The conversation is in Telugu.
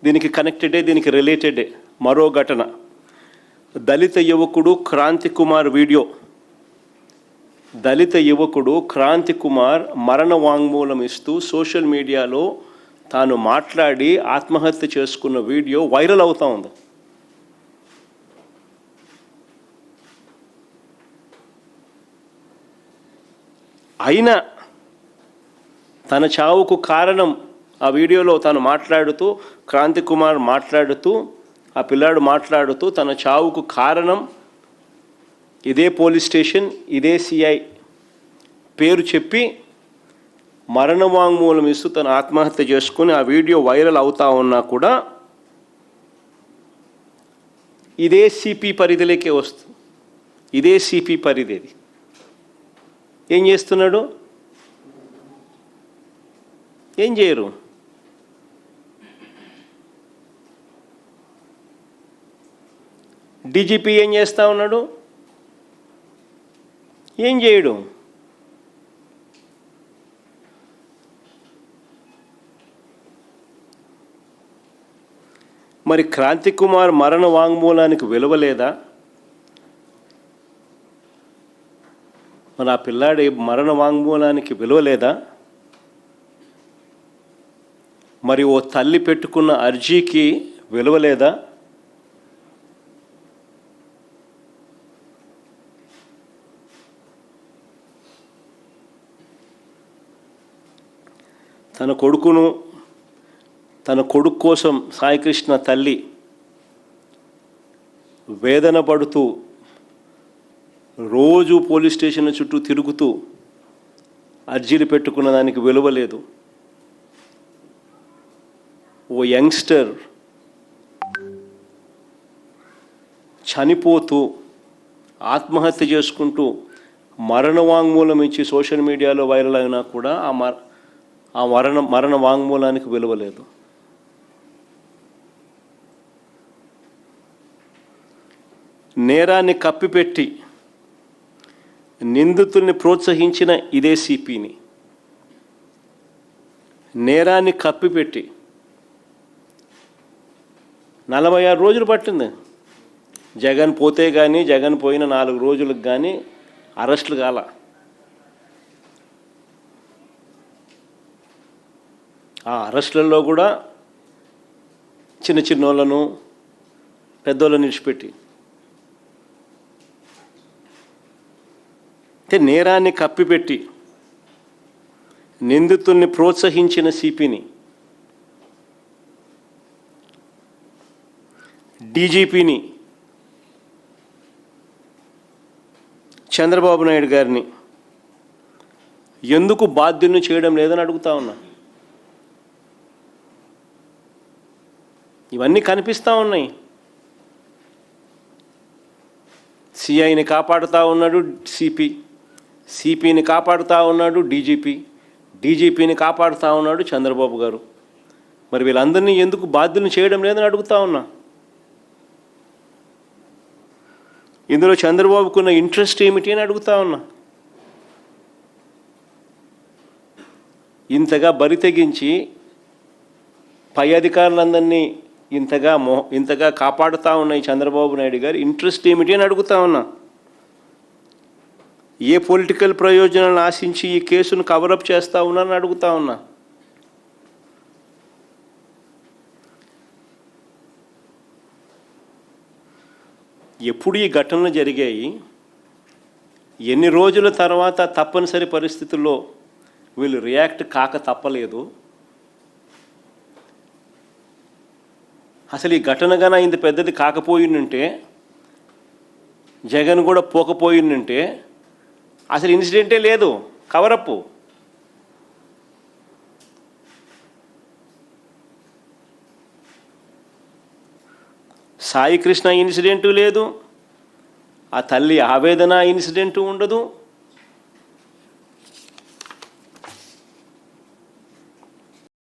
దీనికి కనెక్టెడే, దీనికి రిలేటెడే మరో ఘటన. దళిత యువకుడు క్రాంతి కుమార్ వీడియో. దళిత యువకుడు క్రాంతి కుమార్ మరణ వాంగ్మూలం ఇస్తూ సోషల్ మీడియాలో తాను మాట్లాడి ఆత్మహత్య చేసుకున్న వీడియో వైరల్ అవుతూ ఉంది. అయినా తన చావుకు కారణం ఆ వీడియోలో తను మాట్లాడుతూ, క్రాంతి కుమార్ మాట్లాడుతూ, ఆ పిల్లాడు మాట్లాడుతూ తన చావుకు కారణం ఇదే పోలీస్ స్టేషన్, ఇదే సిఐ పేరు చెప్పి మరణ వాంగ్మూలం ఇస్తూ తను ఆత్మహత్య చేసుకుని ఆ వీడియో వైరల్ అవుతా ఉన్నా కూడా ఇదే సిపి పరిధిలోకే వస్తుంది. ఇదే సిపి పరిధి. ఏం చేస్తున్నాడు? ఏం చేయరు. డీజీపీ ఏం చేస్తూ ఉన్నాడు? ఏం చేయడు. మరి క్రాంతి కుమార్ మరణ వాంగ్మూలానికి విలువ లేదా? మన ఆ పిల్లాడి మరణ వాంగ్మూలానికి విలువ లేదా? మరి ఓ తల్లి పెట్టుకున్న అర్జీకి విలువ లేదా? తన కొడుకు కోసం సాయికృష్ణ తల్లి వేదన పడుతూ రోజు పోలీస్ స్టేషన్ చుట్టూ తిరుగుతూ అర్జీలు పెట్టుకున్న దానికి విలువ లేదు. ఓ యంగ్స్టర్ చనిపోతూ ఆత్మహత్య చేసుకుంటూ మరణ వాంగ్మూలం ఇచ్చి సోషల్ మీడియాలో వైరల్ అయినా కూడా ఆ మరణ వాంగ్మూలానికి విలువ లేదు. నేరాన్ని కప్పిపెట్టి నిందితుల్ని ప్రోత్సహించిన ఇదే సిపిని, నేరాన్ని కప్పిపెట్టి 46 రోజులు పట్టింది. జగన్ పోతే కానీ, జగన్ పోయిన 4 రోజులకు కానీ అరెస్టులు కాల. ఆ అరెస్టులలో కూడా చిన్నోళ్ళను పెద్దోళ్ళని విడిచిపెట్టి, అంటే నేరాన్ని కప్పిపెట్టి నిందితుల్ని ప్రోత్సహించిన సిపిని, డీజీపీని, చంద్రబాబు నాయుడు గారిని ఎందుకు బాధ్యులను చేయడం లేదని అడుగుతా ఉన్నా. ఇవన్నీ కనిపిస్తూ ఉన్నాయి. సిఐని కాపాడుతూ ఉన్నాడు సిపి, సిపిని కాపాడుతూ ఉన్నాడు డీజీపీని కాపాడుతూ ఉన్నాడు చంద్రబాబు గారు. మరి వీళ్ళందరినీ ఎందుకు బాధ్యులను చేయడం లేదని అడుగుతా ఉన్నా. ఇందులో చంద్రబాబుకున్న ఇంట్రెస్ట్ ఏమిటి అని అడుగుతా ఉన్నా. ఇంతగా బరి తెగించి పై అధికారులందరినీ ఇంతగా కాపాడుతూ ఉన్న ఈ చంద్రబాబు నాయుడు గారు ఇంట్రెస్ట్ ఏమిటి అని అడుగుతా ఉన్నా. ఏ పొలిటికల్ ప్రయోజనాలను ఆశించి ఈ కేసును కవరప్ చేస్తూ ఉన్నారని అడుగుతా ఉన్నా. ఎప్పుడు ఈ ఘటనలు జరిగాయి, ఎన్ని రోజుల తర్వాత తప్పనిసరి పరిస్థితుల్లో వీళ్ళు రియాక్ట్ కాక తప్పలేదు? అసలు ఈ ఘటన కన్నా ఇంత పెద్దది కాకపోయిందంటే, జగన్ కూడా పోకపోయిందంటే అసలు ఇన్సిడెంటే లేదు, కవరప్పు. సాయికృష్ణ ఇన్సిడెంటు లేదు, ఆ తల్లి ఆవేదన ఇన్సిడెంటు ఉండదు.